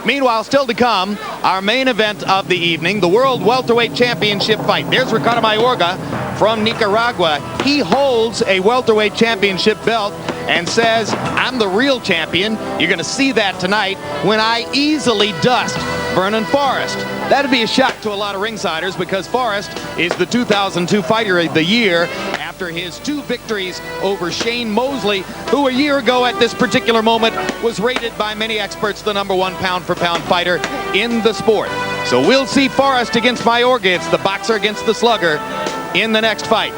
Meanwhile, still to come, our main event of the evening, the World Welterweight Championship fight. There's Ricardo Mayorga from Nicaragua. He holds a welterweight championship belt and says, I'm the real champion. You're going to see that tonight when I easily dust Vernon Forrest. That'd be a shock to a lot of ringsiders because Forrest is the 2002 Fighter of the Year after his 2 victories over Shane Mosely, who a year ago at this particular moment was rated by many experts the #1 pound-for-pound fighter in the sport. So we'll see Forrest against Mayorga. It's the boxer against the slugger in the next fight.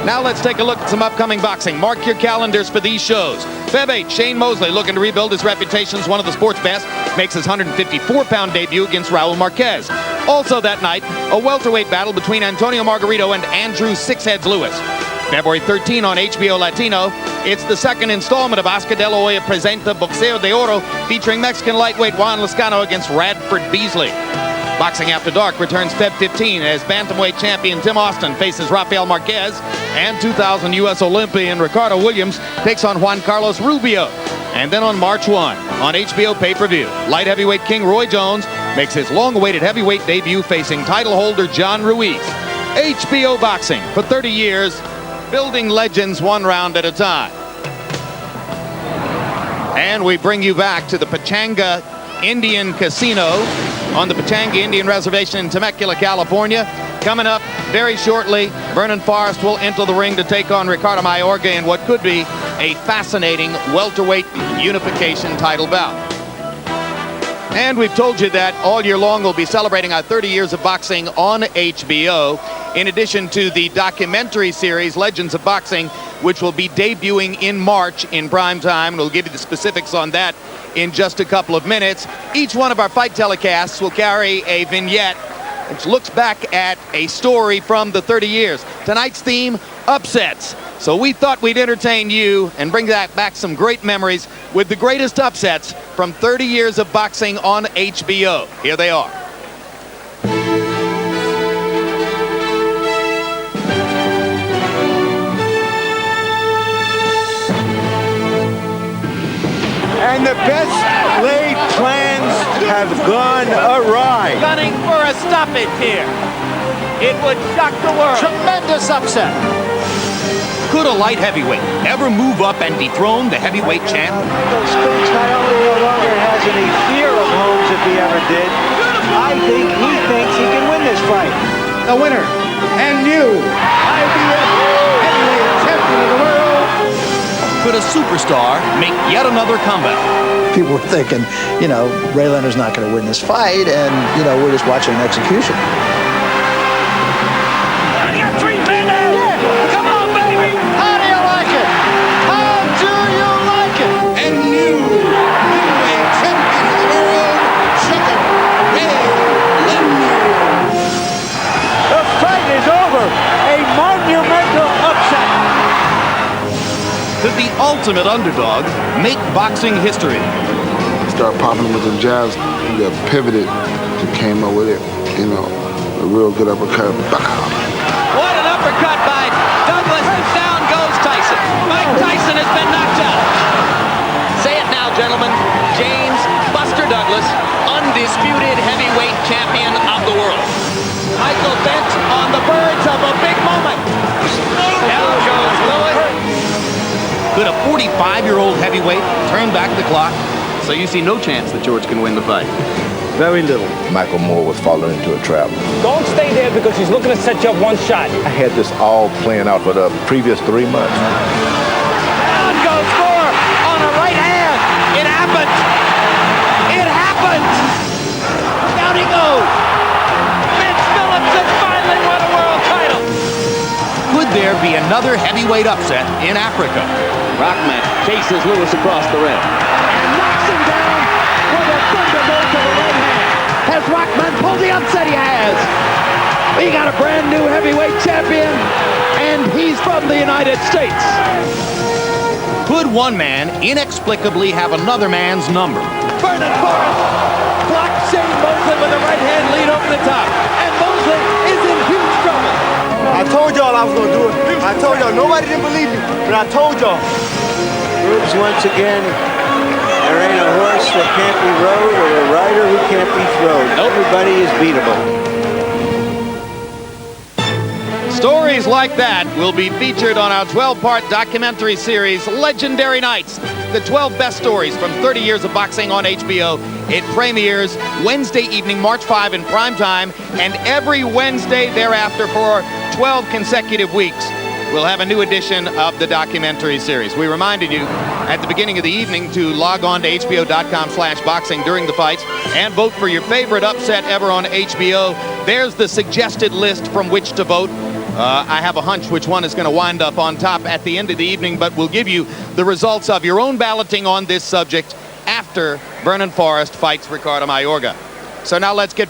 Now let's take a look at some upcoming boxing. Mark your calendars for these shows. Feb 8, Shane Mosely, looking to rebuild his reputation as one of the sport's best, makes his 154-pound debut against Raul Marquez. Also that night, a welterweight battle between Antonio Margarito and Andrew Sixheads Lewis. February 13 on HBO Latino, it's the second installment of Oscar De La Hoya Presenta Boxeo de Oro, featuring Mexican lightweight Juan Lascano against Radford Beasley. Boxing After Dark returns Feb 15 as bantamweight champion Tim Austin faces Rafael Marquez, and 2000 U.S. Olympian Ricardo Williams takes on Juan Carlos Rubio. And then on March 1, on HBO pay-per-view, light heavyweight king Roy Jones makes his long-awaited heavyweight debut facing title holder John Ruiz. HBO Boxing, for 30 years, building legends one round at a time. And we bring you back to the Pechanga Indian Casino on the Pechanga Indian Reservation in Temecula, California. Coming up very shortly, Vernon Forrest will enter the ring to take on Ricardo Mayorga in what could be a fascinating welterweight unification title bout. And we've told you that all year long we'll be celebrating our 30 years of boxing on HBO, in addition to the documentary series Legends of Boxing, which will be debuting in March in prime time. We'll give you the specifics on that in just a couple of minutes. Each one of our fight telecasts will carry a vignette which looks back at a story from the 30 years. Tonight's theme, upsets. So we thought we'd entertain you and bring back some great memories with the greatest upsets from 30 years of boxing on HBO. Here they are. And the best laid plans have gone awry. Gunning for a stoppage here. It would shock the world. Tremendous upset. Could a light heavyweight ever move up and dethrone the heavyweight champ? Spinks not only no longer has any fear of Holmes if he ever did, I think he thinks he can win this fight. The winner and new IBF heavyweight champion of the world. Could a superstar make yet another comeback? People were thinking, you know, Ray Leonard's not going to win this fight, and, you know, we're just watching an execution. You got 3 minutes! Come on, baby! How do you like it? How do you like it? And new heavyweight champion of the world, Sugar Ray Leonard. The fight is over. A monumental upset. Could the ultimate underdog make boxing history? Start popping with the jabs, got pivoted and came up with it, you know, a real good uppercut. What an uppercut by Douglas, and down goes Tyson. Mike Tyson has been knocked out. Say it now, gentlemen. James Buster Douglas, undisputed heavyweight champion of the world. Michael bent on the verge of a big moment. Down goes Lewis. Could a 45-year-old heavyweight turn back the clock? So you see no chance that George can win the fight. Very little. Michael Moore was falling into a trap. Don't stay there because he's looking to set you up one shot. I had this all planned out for the previous 3 months. Down goes Moore on a right hand. It happened. It happened. Down he goes. Vince Phillips has finally won a world title. Could there be another heavyweight upset in Africa? Rockman chases Lewis across the ring. And knocks him down with a thunderbolt to the right hand. Has Rockman pulled the upset? He has. We got a brand new heavyweight champion, and he's from the United States. Could one man inexplicably have another man's number? Vernon Forrest blocks Shane Mosely with a right hand lead over the top. And Mosely is in huge trouble. I told y'all I was going to do it. I told y'all. Nobody didn't believe me, but I told y'all. Rubes once again, there ain't a horse that can't be rode or a everybody is beatable. Stories like that will be featured on our 12-part documentary series, Legendary Nights. The 12 best stories from 30 years of boxing on HBO. It premieres Wednesday evening, March 5 in prime time, and every Wednesday thereafter for 12 consecutive weeks. We'll have a new edition of the documentary series. We reminded you at the beginning of the evening to log on to hbo.com/boxing during the fights and vote for your favorite upset ever on HBO. There's the suggested list from which to vote. I have a hunch which one is going to wind up on top at the end of the evening, but we'll give you the results of your own balloting on this subject after Vernon Forrest fights Ricardo Mayorga. So now let's get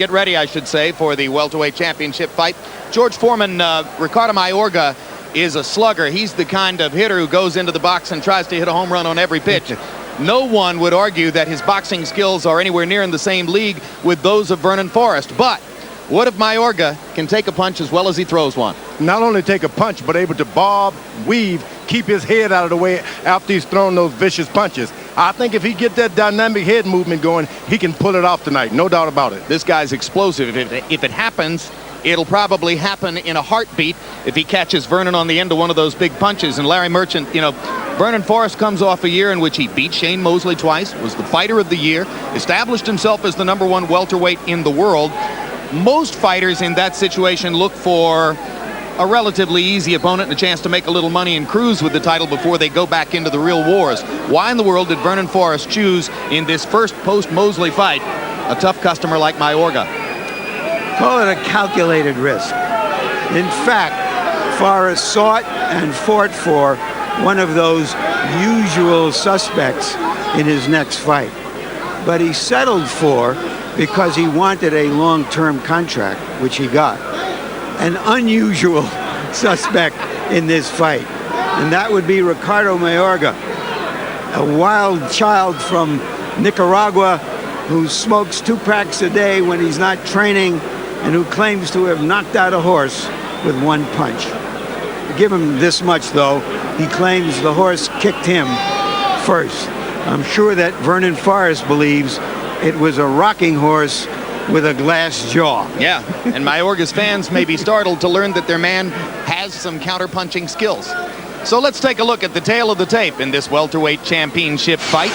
ready, I should say, for the welterweight championship fight. George Foreman, Ricardo Mayorga is a slugger. He's the kind of hitter who goes into the box and tries to hit a home run on every pitch. No one would argue that his boxing skills are anywhere near in the same league with those of Vernon Forrest. But what if Mayorga can take a punch as well as he throws one? Not only take a punch, but able to bob, weave, keep his head out of the way after he's thrown those vicious punches. I think if he get that dynamic head movement going, he can pull it off tonight, no doubt about it. This guy's explosive. If it happens, it'll probably happen in a heartbeat if he catches Vernon on the end of one of those big punches. And Larry Merchant, you know, Vernon Forrest comes off a year in which he beat Shane Mosely twice, was the fighter of the year, established himself as the #1 welterweight in the world. Most fighters in that situation look for a relatively easy opponent and a chance to make a little money and cruise with the title before they go back into the real wars. Why in the world did Vernon Forrest choose in this first post-Mosely fight a tough customer like Mayorga? Call it a calculated risk. In fact, Forrest sought and fought for one of those usual suspects in his next fight. But he settled for, because he wanted a long-term contract, which he got, an unusual suspect in this fight. And that would be Ricardo Mayorga, a wild child from Nicaragua who smokes 2 packs a day when he's not training and who claims to have knocked out a horse with 1 punch. Give him this much, though. He claims the horse kicked him first. I'm sure that Vernon Forrest believes it was a rocking horse with a glass jaw. Yeah, and Mayorga's fans may be startled to learn that their man has some counter-punching skills. So let's take a look at the tail of the tape in this welterweight championship fight.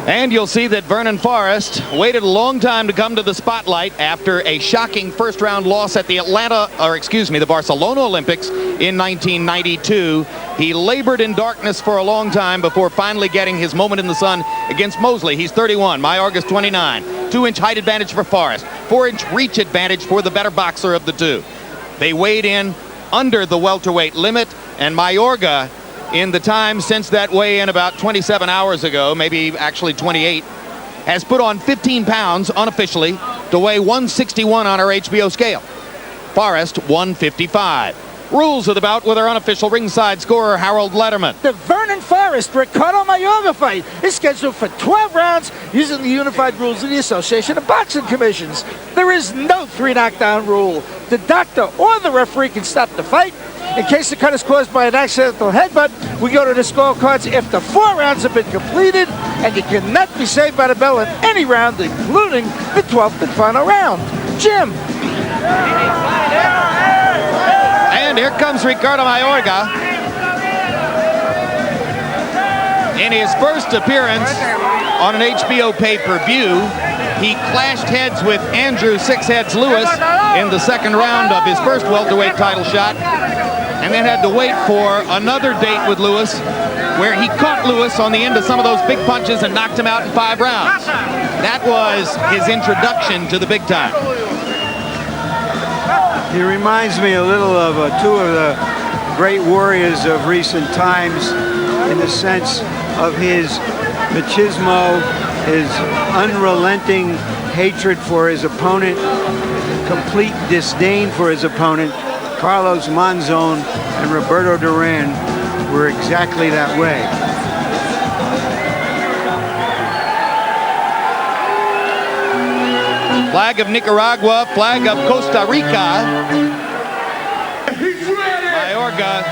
And you'll see that Vernon Forrest waited a long time to come to the spotlight after a shocking first-round loss at the Barcelona Olympics in 1992. He labored in darkness for a long time before finally getting his moment in the sun against Mosely. He's 31, Mayorga's 29. 2-inch height advantage for Forrest, 4-inch reach advantage for the better boxer of the two. They weighed in under the welterweight limit, and Mayorga, in the time since that weigh-in about 27 hours ago, maybe actually 28, has put on 15 pounds unofficially to weigh 161 on our HBO scale. Forrest 155. Rules of the bout with our unofficial ringside scorer, Harold Letterman. The Vernon Forrest Ricardo Mayorga fight is scheduled for 12 rounds using the unified rules of the Association of Boxing Commissions. There is no 3 knockdown rule. The doctor or the referee can stop the fight. In case the cut is caused by an accidental headbutt, we go to the scorecards after 4 rounds have been completed, and you cannot be saved by the bell in any round, including the 12th and final round. Jim. And here comes Ricardo Mayorga. In his first appearance on an HBO pay-per-view, he clashed heads with Andrew Six Heads Lewis in the second round of his first welterweight title shot, and then had to wait for another date with Lewis, where he caught Lewis on the end of some of those big punches and knocked him out in 5 rounds. That was his introduction to the big time. He reminds me a little of 2 of the great warriors of recent times in the sense of his machismo, his unrelenting hatred for his opponent, complete disdain for his opponent. Carlos Monzon and Roberto Duran were exactly that way. Flag of Nicaragua, flag of Costa Rica. Mayorga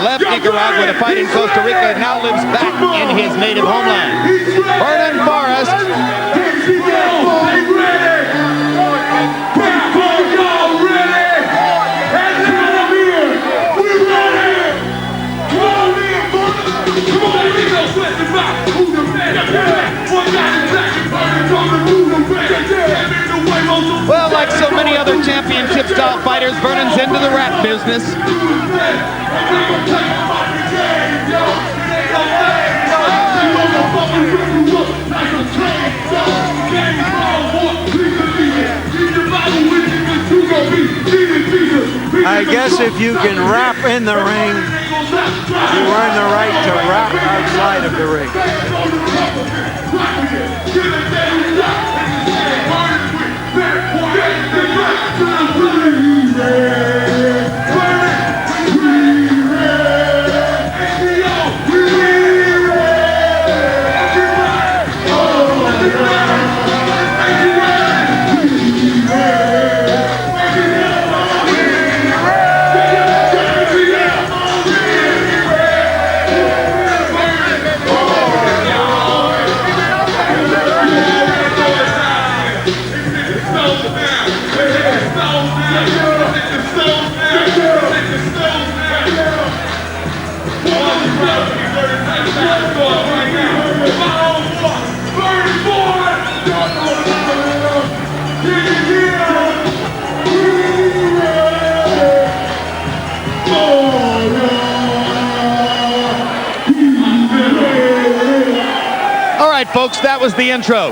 left Nicaragua to fight in Costa Rica and now lives back in his native homeland. Vernon Forrest championship style fighters. Vernon's into the rap business. I guess if you can rap in the ring, you earn the right to rap outside of the ring. All right, folks, that was the intro.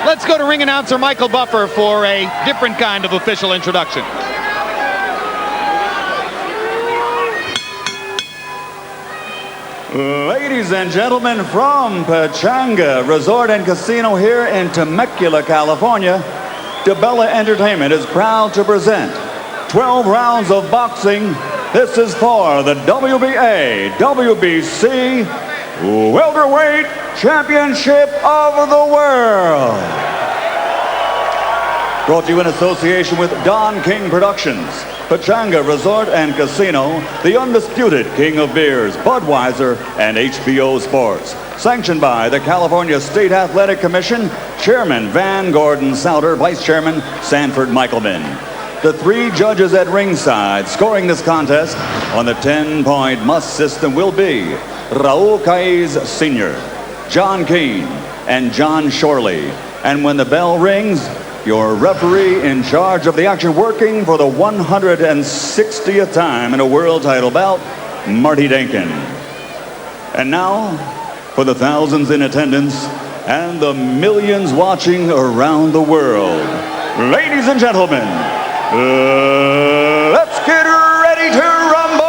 Let's go to ring announcer Michael Buffer for a different kind of official introduction. Ladies and gentlemen, from Pechanga Resort and Casino here in Temecula, California, DeBella Entertainment is proud to present 12 rounds of boxing. This is for the WBA, WBC Welterweight Championship of the World. Brought to you in association with Don King Productions, Pechanga Resort and Casino, the undisputed king of beers, Budweiser, and HBO Sports. Sanctioned by the California State Athletic Commission, Chairman Van Gordon Souter, Vice Chairman Sanford Michaelman. The three judges at ringside scoring this contest on the 10-point must system will be Raul Caiz Sr., John Keane, and John Shorley. And when the bell rings, your referee in charge of the action, working for the 160th time in a world title bout, Marty Denkin. And now, for the thousands in attendance and the millions watching around the world, ladies and gentlemen, let's get ready to rumble!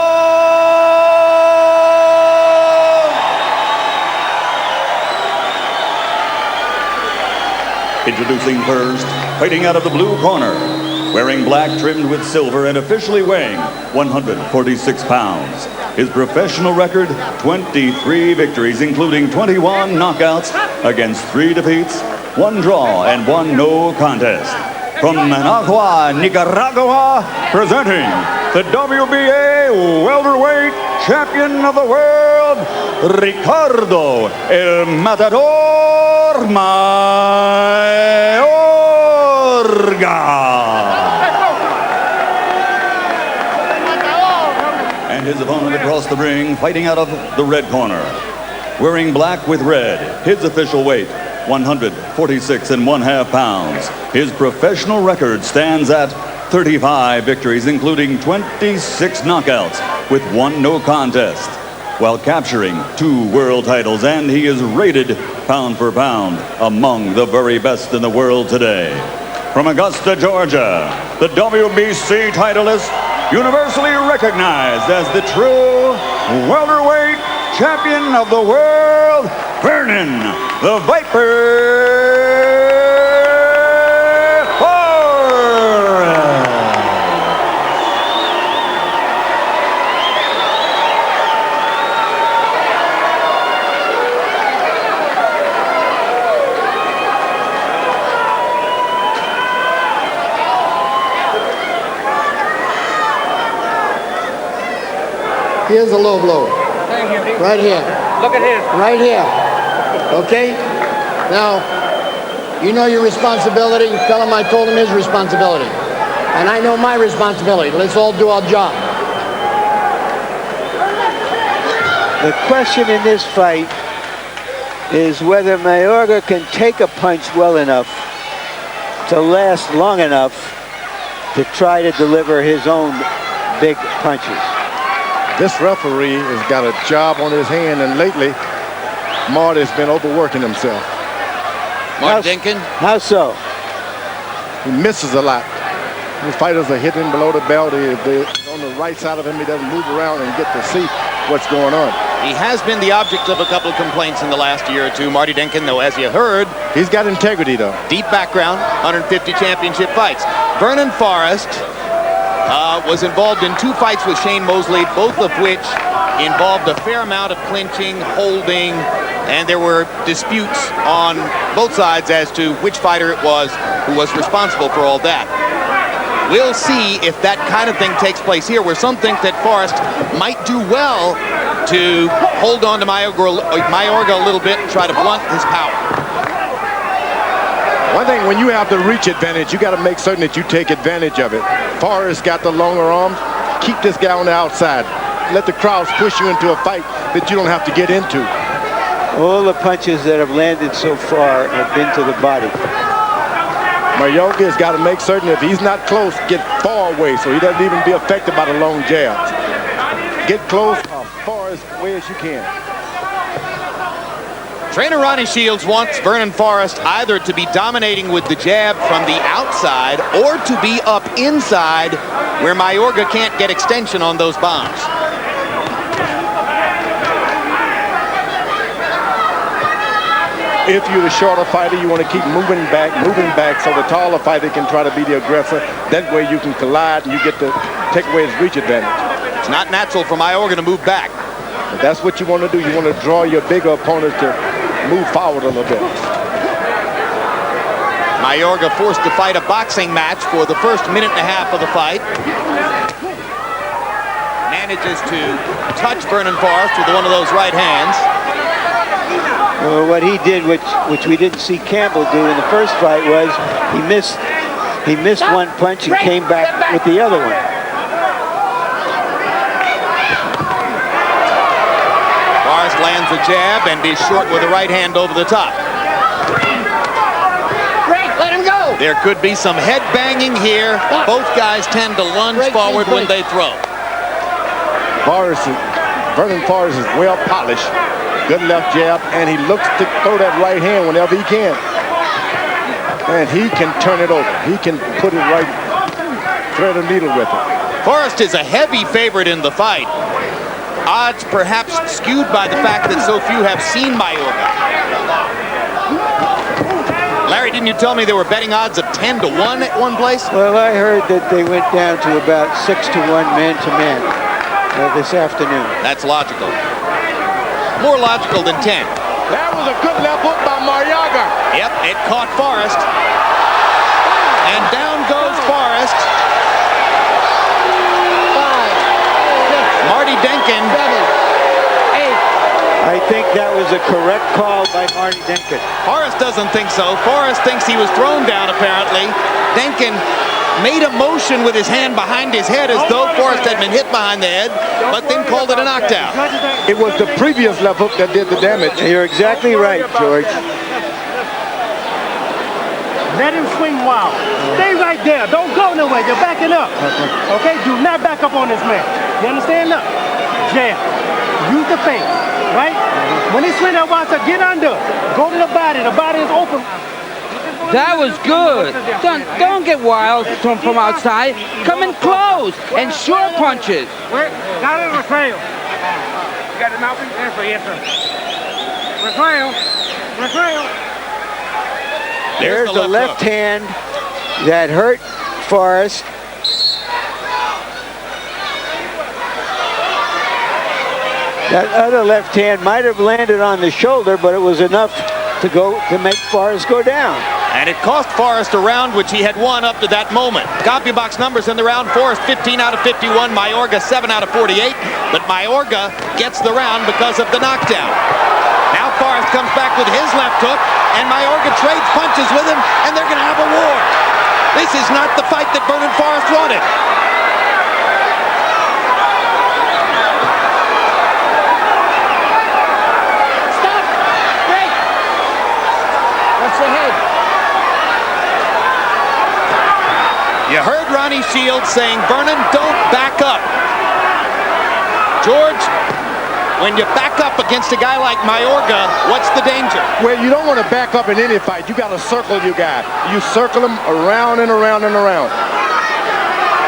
Introducing first, fighting out of the blue corner, wearing black trimmed with silver and officially weighing 146 pounds. His professional record, 23 victories, including 21 knockouts against 3 defeats, 1 draw, and 1 no contest. From Managua, Nicaragua, presenting the WBA Welterweight Champion of the World, Ricardo El Matador Mayorga. And his opponent across the ring, fighting out of the red corner, wearing black with red, his official weight, 146.5 pounds. His professional record stands at 35 victories, including 26 knockouts with 1 no contest, while capturing 2 world titles, and he is rated pound for pound among the very best in the world today. From Augusta, Georgia, the WBC titleist, universally recognized as the true welterweight champion of the world, Vernon the Viper Forrest. Here's a low blow. Right here. Look at his. Right here. Okay? Now, you know your responsibility. Tell him I told him his responsibility. And I know my responsibility. Let's all do our job. The question in this fight is whether Mayorga can take a punch well enough to last long enough to try to deliver his own big punches. This referee has got a job on his hand, and lately, Marty's been overworking himself. Marty Denkin. How so? He misses a lot. The fighters are hitting below the belt. They're on the right side of him. He doesn't move around and get to see what's going on. He has been the object of a couple of complaints in the last year or two. Marty Denkin, though, as you heard, he's got integrity, though. Deep background, 150 championship fights. Vernon Forrest was involved in 2 fights with Shane Mosely, both of which involved a fair amount of clinching, holding, and there were disputes on both sides as to which fighter it was who was responsible for all that. We'll see if that kind of thing takes place here, where some think that Forrest might do well to hold on to Mayorga a little bit and try to blunt his power. One thing, when you have the reach advantage, you got to make certain that you take advantage of it. Forrest got the longer arms. Keep this guy on the outside. Let the crowds push you into a fight that you don't have to get into. All the punches that have landed so far have been to the body. Mayorga has got to make certain if he's not close, get far away so he doesn't even be affected by the long jabs. Get close as far away as you can. Trainer Ronnie Shields wants Vernon Forrest either to be dominating with the jab from the outside or to be up inside where Mayorga can't get extension on those bombs. If you're the shorter fighter, you want to keep moving back so the taller fighter can try to be the aggressor. That way you can collide and you get to take away his reach advantage. It's not natural for Mayorga to move back. But that's what you want to do. You want to draw your bigger opponent to move forward a little bit. Mayorga forced to fight a boxing match for the first minute and a half of the fight. Manages to touch Vernon Forrest with one of those right hands. Well, what he did, which we didn't see Campbell do in the first fight, was he missed one punch and came back with the other one. Forrest lands a jab and is short with a right hand over the top. Let him go. There could be some head banging here. Both guys tend to lunge forward when they throw. Vernon Forrest is well polished. Good left jab, and he looks to throw that right hand whenever he can. And he can turn it over. He can put it right, thread a needle with it. Forrest is a heavy favorite in the fight. Odds perhaps skewed by the fact that so few have seen Mayorga. Larry, didn't you tell me there were betting odds of 10 to 1 at one place? Well, I heard that they went down to about 6 to 1 man-to-man this afternoon. That's logical. More logical than 10. That was a good left hook by Mayorga. Yep, it caught Forrest. And down goes Forrest. 5, 6, Marty Denkin. 7, 8. I think that was a correct call by Marty Denkin. Forrest doesn't think so. Forrest thinks he was thrown down, apparently. Denkin made a motion with his hand behind his head as though Forrest had been hit behind the head, but then called it a knockdown. It was the previous left hook that did the damage. You're exactly right, George. Let him swing wild. Stay right there. Don't go nowhere. You're backing up. Okay? Do not back up on this man. You understand? Now, jab. Use the face. Right? When he swing that wild, get under. Go to the body. The body is open. That was good. Don't get wild from outside. Come in close and short punches. Got it, Rafael. You got it, Malcolm? Yes, sir. Rafael. There's the left hand that hurt Forrest. That other left hand might have landed on the shoulder, but it was enough to make Forrest go down. And it cost Forrest a round which he had won up to that moment. CompuBox numbers in the round: Forrest 15 out of 51, Mayorga 7 out of 48. But Mayorga gets the round because of the knockdown. Now Forrest comes back with his left hook, and Mayorga trades punches with him, and they're going to have a war. This is not the fight that Vernon Forrest wanted. Stop. Break. Watch the head. Yeah, You heard Ronnie Shields saying, Vernon, don't back up. George, when you back up against a guy like Mayorga, what's the danger? Well, you don't want to back up in any fight. You got to circle your guy. You circle him around and around and around.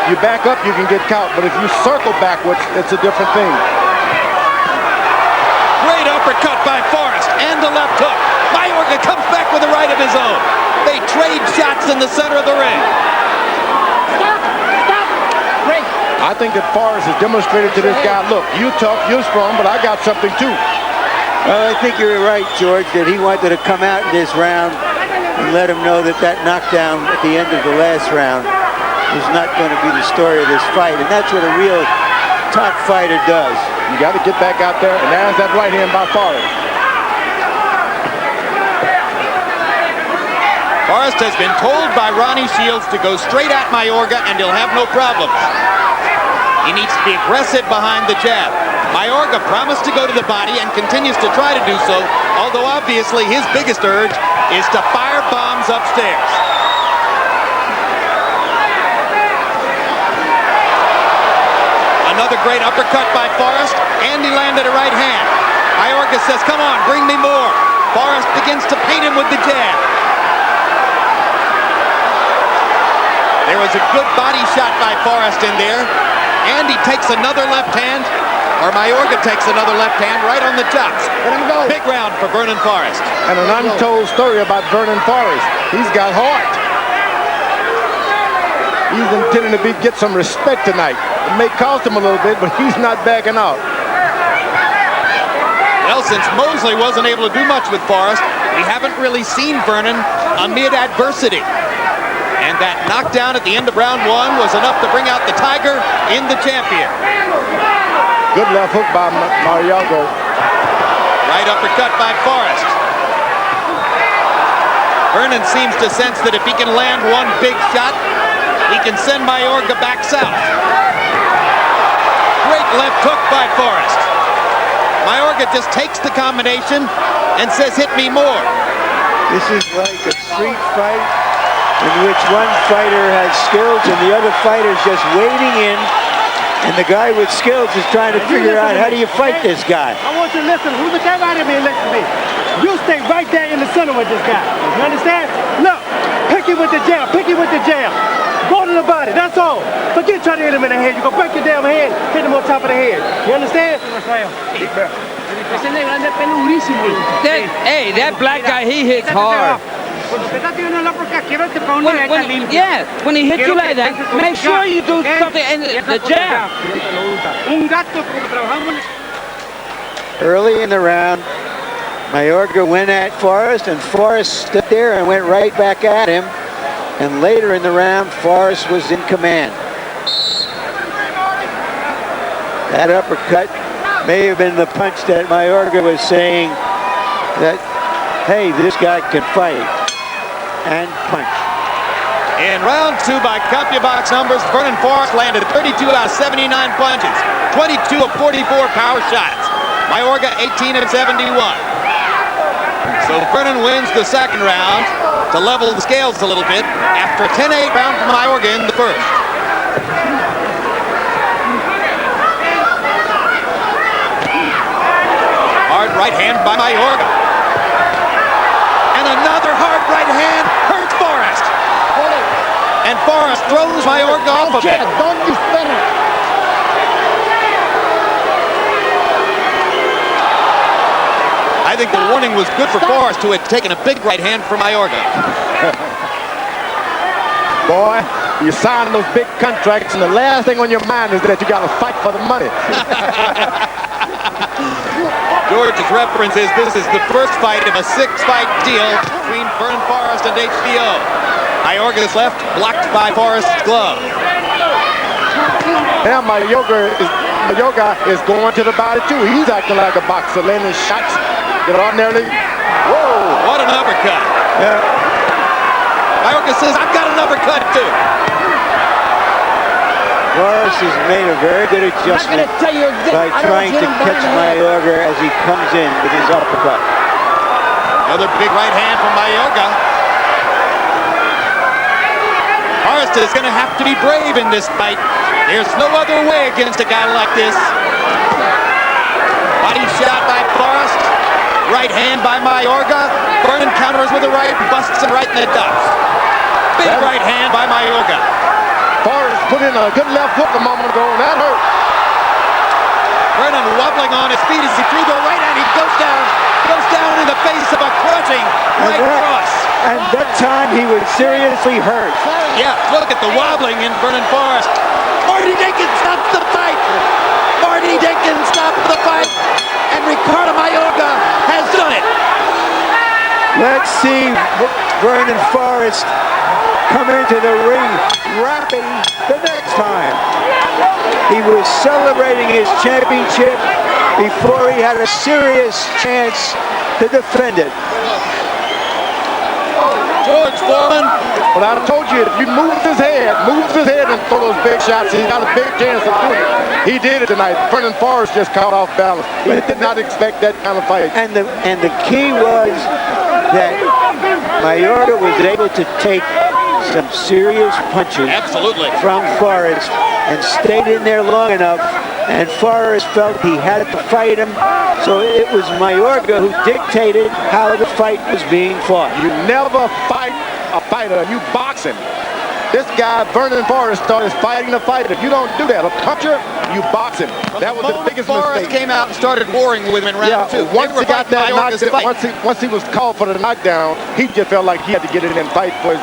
You back up, you can get caught. But if you circle backwards, it's a different thing. Great uppercut by Forrest and the left hook. Mayorga comes back with a right of his own. They trade shots in the center of the ring. Stop! Break! I think that Forrest has demonstrated to this guy, look, you tough, you're strong, but I got something too. Well, I think you're right, George, that he wanted to come out in this round and let him know that that knockdown at the end of the last round is not going to be the story of this fight. And that's what a real top fighter does. You got to get back out there, and there's that right hand by Forrest. Forrest has been told by Ronnie Shields to go straight at Mayorga and he'll have no problems. He needs to be aggressive behind the jab. Mayorga promised to go to the body and continues to try to do so, although obviously his biggest urge is to fire bombs upstairs. Another great uppercut by Forrest, and he landed a right hand. Mayorga says, come on, bring me more. Forrest begins to paint him with the jab. There was a good body shot by Forrest in there. And he takes another left hand, or Mayorga takes another left hand right on the chops. Big round for Vernon Forrest. And an untold story about Vernon Forrest. He's got heart. He's intending to get some respect tonight. It may cost him a little bit, but he's not backing out. Well, since Mosely wasn't able to do much with Forrest, we haven't really seen Vernon amid adversity. And that knockdown at the end of round one was enough to bring out the Tiger in the champion. Good left hook by Mayorga. Right uppercut by Forrest. Vernon seems to sense that if he can land one big shot, he can send Mayorga back south. Great left hook by Forrest. Mayorga just takes the combination and says, hit me more. This is like a street fight in which one fighter has skills and the other fighter's just wading in, and the guy with skills is trying to figure out how do you fight this guy. I want you to listen. Who's the guy out of me and listen to me? You stay right there in the center with this guy. You understand? Look, pick him with the jab. Pick him with the jab. Go to the body. That's all. Forget trying to hit him in the head. You're going to break your damn head. Hit him on top of the head. You understand? Hey, that black guy, he hits hard. When he hits you like that, make sure you do something. And the jab. Early in the round, Mayorga went at Forrest, and Forrest stood there and went right back at him. And later in the round, Forrest was in command. That uppercut may have been the punch that Mayorga was saying that, hey, this guy can fight and punch. In round two, by CompuBox numbers, Vernon Forrest landed 32 out of 79 punches, 22 of 44 power shots. Mayorga 18 of 71. So Vernon wins the second round to level the scales a little bit after a 10-8 round from Mayorga in the first. Hard right hand by Mayorga. And another hard right hand hurts Forrest. And Forrest throws Mayorga off of it. Don't you spin it. I think the warning was good for Forrest, who had taken a big right hand from Mayorga. Boy, you sign those big contracts, and the last thing on your mind is that you got to fight for the money. George's reference is this is the first fight of a 6-fight deal between Vernon Forrest and HBO. Mayorga's left blocked by Forrest's glove. Now Mayorga is going to the body too. He's acting like a boxer, landing shots that ordinarily. Whoa! What an uppercut! Yeah. Mayorga says, "I've got an uppercut too." Forrest has made a very good adjustment by trying to catch Mayorga as he comes in with his uppercut. Another big right hand from Mayorga. Forrest is going to have to be brave in this fight. There's no other way against a guy like this. Body shot by Forrest. Right hand by Mayorga. Vernon counters with a right, busts him right in the ducks. Big right hand by Mayorga. Forrest put in a good left hook a moment ago, and that hurt. Vernon wobbling on his feet as he threw the right hand. He goes down in the face of a crushing right cross. And that time he was seriously hurt. Yeah, look at the wobbling in Vernon Forrest. Marty Dinkins stops the fight. Marty Dinkins stops the fight. And Ricardo Mayorga has done it. Let's see Vernon Forrest come into the ring rapping the next time. He was celebrating his championship before he had a serious chance to defend it. George Foreman. Well, I told you, if you moves his head and throw those big shots, he's got a big chance of doing it. He did it tonight. Vernon Forrest just caught off balance. He did not expect that kind of fight. And the key was that Mayorga was able to take some serious punches from Forrest and stayed in there long enough, and Forrest felt he had to fight him, so it was Mayorga who dictated how the fight was being fought. You never fight a fighter, you box him. This guy, Vernon Forrest, started fighting the fighter. You don't do that. A puncher, you box him. That was the biggest Forrest mistake. came out and started warring with him in round two. Once he got that knockdown, once he was called for the knockdown, he just felt like he had to get in and fight for his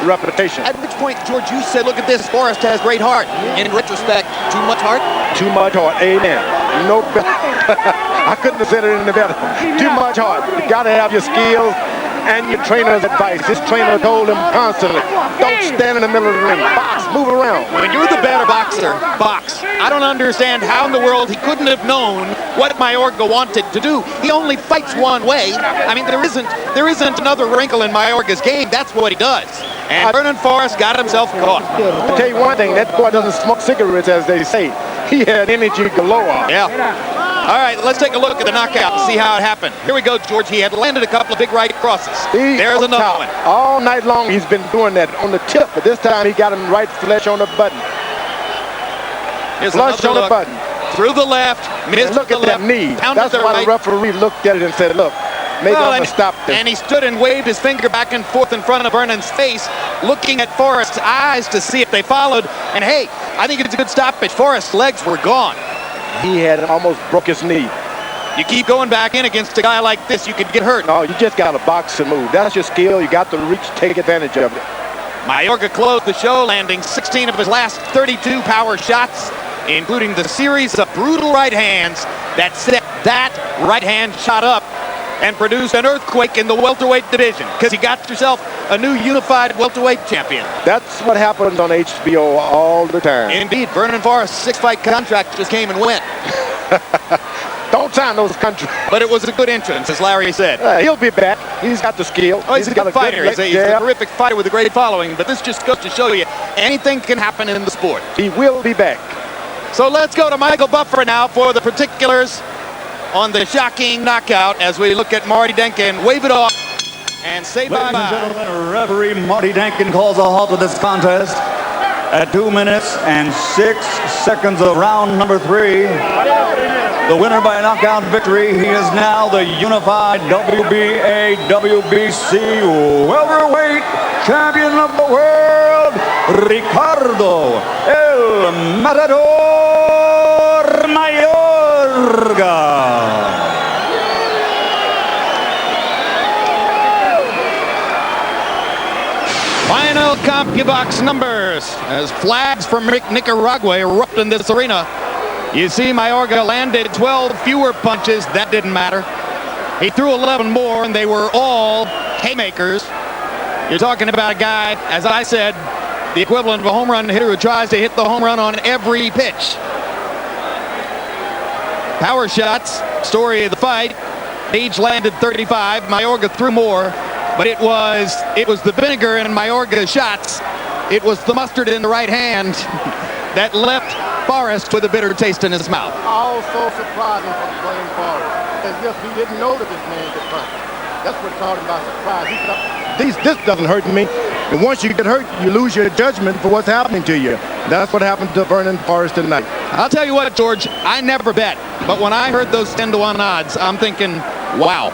reputation. At which point, George, you said, look at this, Forrest has great heart. In retrospect, too much heart? Too much heart, amen. No, I couldn't have said it any better. Too much heart. You gotta have your skills and your trainer's advice. His trainer told him constantly, don't stand in the middle of the ring. Box, move around. When you're the better boxer, box. I don't understand how in the world he couldn't have known what Mayorga wanted to do. He only fights one way. I mean, there isn't another wrinkle in Mayorga's game. That's what he does. And Vernon Forrest got himself caught. I'll tell you one thing, that boy doesn't smoke cigarettes, as they say. He had energy galore. Yeah. All right, let's take a look at the knockout and see how it happened. Here we go, George. He had landed a couple of big right crosses. There's another one. All night long he's been doing that on the tip, but this time he got him right flush on the button. Here's flush on the button. Through the left, missed look the at that left, knee. pounded That's the why right. the referee looked at it and said, look, maybe I'm going to stop this. And he stood and waved his finger back and forth in front of Vernon's face, looking at Forrest's eyes to see if they followed. And hey, I think it's a good stoppage. Forrest's legs were gone. He had almost broke his knee. You keep going back in against a guy like this, you could get hurt. No, you just got to box and move. That's your skill. You got to reach, take advantage of it. Mayorga closed the show, landing 16 of his last 32 power shots, including the series of brutal right hands that set that right hand shot up and produced an earthquake in the welterweight division, because he got yourself a new unified welterweight champion. That's what happens on HBO all the time. Indeed, Vernon Forrest's 6-fight contract just came and went. Don't sign those contracts. But it was a good entrance, as Larry said. He'll be back. He's got the skill. Oh, he's a good fighter. He's a terrific fighter with a great following. But this just goes to show you anything can happen in the sport. He will be back. So let's go to Michael Buffer now for the particulars on the shocking knockout as we look at Marty Denkin. Wave it off and say bye-bye. Ladies and gentlemen, referee Marty Denkin calls a halt to this contest at 2 minutes and 6 seconds of round number 3. The winner by knockout victory, he is now the unified WBA, WBC welterweight champion of the world, Ricardo El Matador Mayorga. Final CompuBox numbers as flags from Nicaragua erupt in this arena. You see Mayorga landed 12 fewer punches. That didn't matter. He threw 11 more, and they were all haymakers. You're talking about a guy, as I said, the equivalent of a home run hitter who tries to hit the home run on every pitch. Power shots, story of the fight. Age landed 35. Mayorga threw more, but it was the vinegar in Mayorga's shots. It was the mustard in the right hand that left Forrest with a bitter taste in his mouth. Also surprising for playing Forrest, as if he didn't know that this man could punch. That's what caught him by surprise. He thought, this doesn't hurt me. And once you get hurt, you lose your judgment for what's happening to you. That's what happened to Vernon Forrest tonight. I'll tell you what, George, I never bet. But when I heard those 10-to-1 odds, I'm thinking, wow.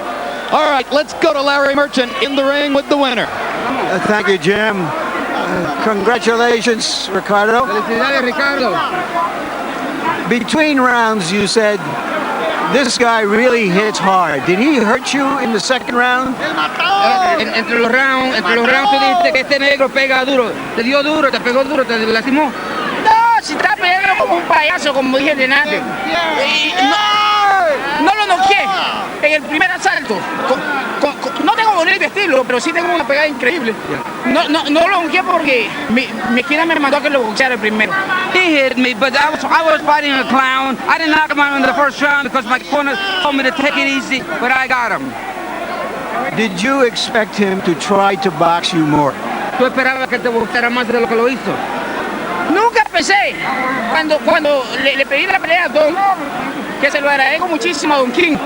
All right, let's go to Larry Merchant in the ring with the winner. Thank you, Jim. Congratulations, Ricardo. Felicidades, Ricardo. Between rounds, you said, this guy really hits hard. Did he hurt you in the second round? Entre los rounds tú dijiste que este negro pega duro. Te dio duro, te pegó duro, te lastimó. No, si está pegando como un payaso, como dije delante. No lo noqué en el primer asalto. No tengo bonito estilo, pero sí tengo una pegada increíble. No lo noqué porque mi esquina me mandó a que lo boxeara el primero. He hit me, but I was fighting a clown. I didn't knock him out in the first round because my corner told me to take it easy, but I got him. Did you expect him to try to box you more? ¿Tú esperabas que te boxeara más de lo que lo hizo? Nunca pensé. Cuando le pedí la pelea a Don, que se lo agradezco muchísimo a Don King,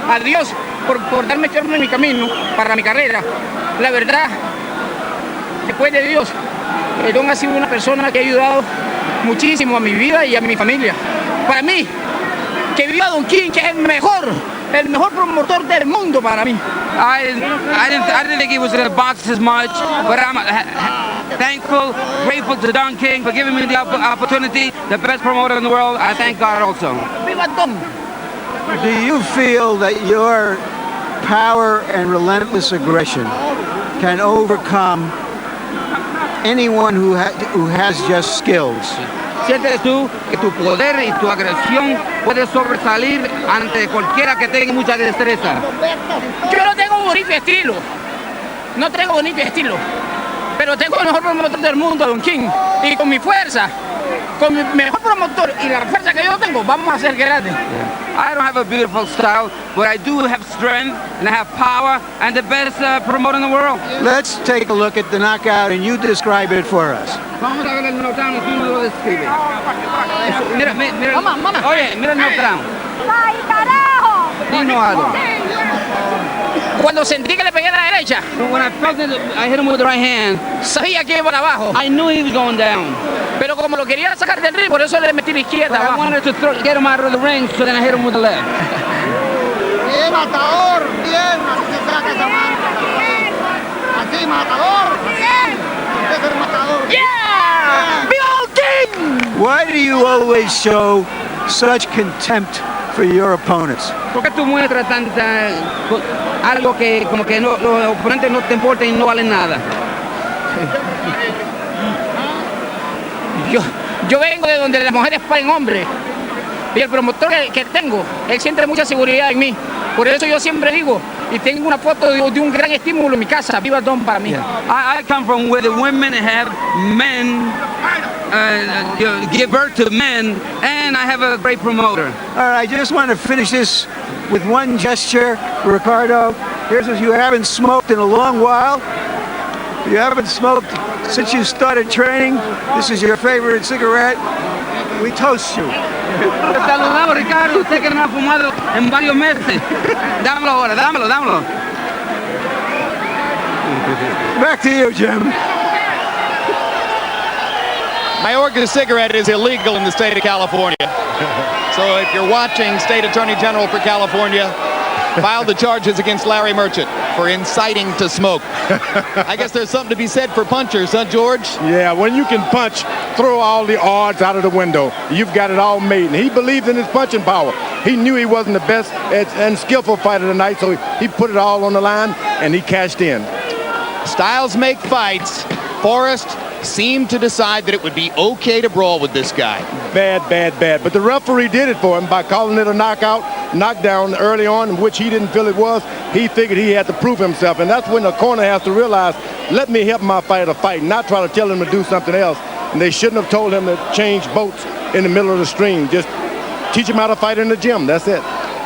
a Dios, por darme tiempo en mi camino para mi carrera. La verdad, después de Dios, Don ha sido una persona que ha ayudado muchísimo a mi vida y a mi familia. Para mí, que viva Don King, que es el mejor promotor del mundo para mí. I didn't think he was going to box as much, but I'm thankful, grateful to Don King for giving me the opportunity, the best promoter in the world. I thank God also. Viva Don! Do you feel that your power and relentless aggression can overcome anyone who has just skills? ¿Sientes tú que tu poder y tu agresión puede sobresalir ante cualquiera que tenga mucha destreza? Yo no tengo bonito estilo. No tengo bonito estilo. Pero tengo el mejor promotor del mundo, Don King. Y con mi fuerza, con mi mejor promotor y la fuerza que yo tengo, vamos a ser grandes. I don't have a beautiful style, but I do have strength and I have power and the best promoter in the world. Let's take a look at the knockout and you describe it for us. Vamos a ver el knockdown y tú me lo describes. Mira. Mamá. Oye, mira el knockdown. ¡Ay, carajo! Dino algo. Cuando sentí que le pegué a la derecha, When I felt it, I hit him with the right hand. sabía que iba para abajo. I knew he was going down. Pero como lo quería sacar del ring, por eso le metí la izquierda But I abajo. wanted to get him out of the ring, so then I hit him with the left. Bien, matador, bien, así saca esa mano. Así, matador. Bien. Ese es el matador. ¡Yeah! ¡Viva Don King! Why do you always show such contempt for your opponents? ¿Por qué tú muestras algo que como que los oponentes no te importan y no valen nada? Yo vengo de donde las mujeres paren hombres. Y el promotor que tengo, él siente mucha seguridad en mí. Por eso yo siempre digo, y tengo una foto de un gran estímulo en mi casa. Viva Don para mí. I come from where the women have men, give birth to men, and I have a great promoter. All right, I just want to finish this with one gesture, Ricardo. Here's what you haven't smoked in a long while. You haven't smoked since you started training. This is your favorite cigarette. We toast you. Te saludamos, Ricardo. Usted que no ha fumado en varios meses. Dámelo ahora, dámelo. Back to you, Jim. Mayorga's cigarette is illegal in the state of California. So if you're watching, State Attorney General for California filed the charges against Larry Merchant for inciting to smoke. I guess there's something to be said for punchers, huh, George? Yeah, when you can punch, throw all the odds out of the window. You've got it all made. And he believed in his punching power. He knew he wasn't the best and skillful fighter tonight, so he put it all on the line, and he cashed in. Styles make fights. Forrest seemed to decide that it would be okay to brawl with this guy. Bad. But the referee did it for him by calling it a knockdown early on, which he didn't feel it was. He figured he had to prove himself, and that's when the corner has to realize, let me help my fighter fight, not try to tell him to do something else. And they shouldn't have told him to change boats in the middle of the stream. Just teach him how to fight in the gym. That's it.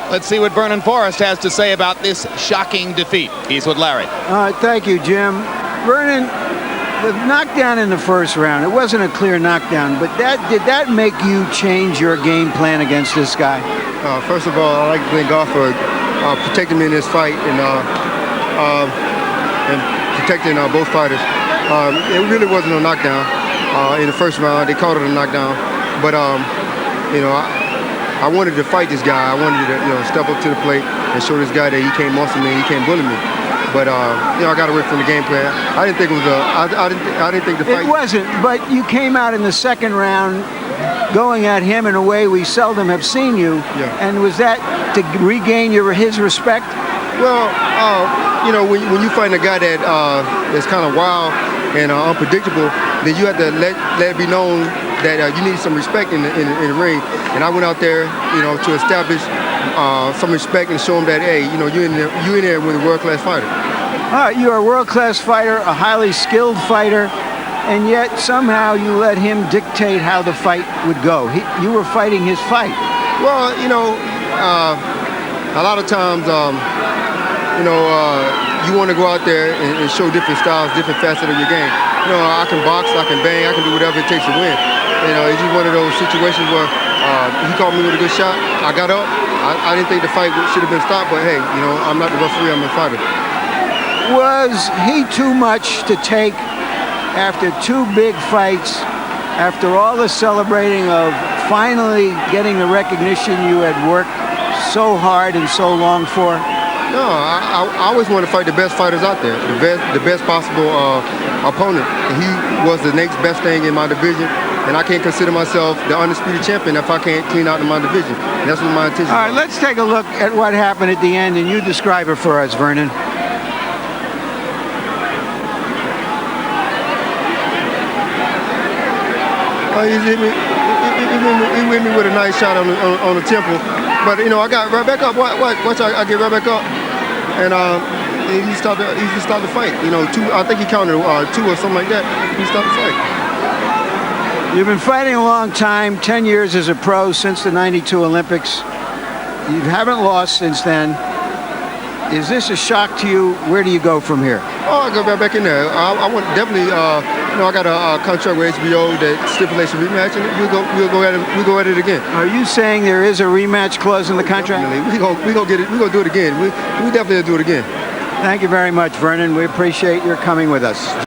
Let's see what Vernon Forrest has to say about this shocking defeat. He's with Larry. Thank you, Jim. Vernon, the knockdown in the first round, it wasn't a clear knockdown, but did that make you change your game plan against this guy? First of all, I'd like to thank God for protecting me in this fight and protecting both fighters. It really wasn't a knockdown in the first round. They called it a knockdown. But, you know, I wanted to fight this guy. I wanted to, you know, step up to the plate and show this guy that he can't muscle me, he can't bully me. But, you know, I got away from the game plan. I didn't think it was I didn't think the fight... It wasn't, but you came out in the second round going at him in a way we seldom have seen you. Yeah. And was that to regain his respect? Well, you know, when you find a guy that that's kind of wild and unpredictable, then you have to let it be known that you need some respect in the ring. And I went out there, you know, to establish some respect and show him that, hey, you know, you in there with a world-class fighter. All right, you're a world-class fighter, a highly skilled fighter, and yet somehow you let him dictate how the fight would go. You were fighting his fight. Well, you know, a lot of times, you know, you want to go out there and show different styles, different facets of your game. You know, I can box, I can bang, I can do whatever it takes to win. You know, it's just one of those situations where he caught me with a good shot. I got up. I didn't think the fight should have been stopped, but hey, you know, I'm not the referee, I'm a fighter. Was he too much to take after two big fights, after all the celebrating of finally getting the recognition you had worked so hard and so long for? No, I always want to fight the best fighters out there, the best possible opponent. And he was the next best thing in my division, and I can't consider myself the undisputed champion if I can't clean out in my division. And that's what my intention is. All right, let's take a look at what happened at the end, and you describe it for us, Vernon. He hit me with a nice shot on the temple, but you know I got right back up. Watch, I get right back up, and he started the fight. You know, I think he counted 2 or something like that. He started the fight. You've been fighting a long time, 10 years as a pro since the '92 Olympics. You haven't lost since then. Is this a shock to you? Where do you go from here? Oh, I go right back in there. I want definitely. You know, I got a contract with HBO that stipulates a rematch, and we'll go at it again. Are you saying there is a rematch clause in the contract? Definitely. We gonna get it. We gonna do it again. We definitely do it again. Thank you very much, Vernon. We appreciate your coming with us.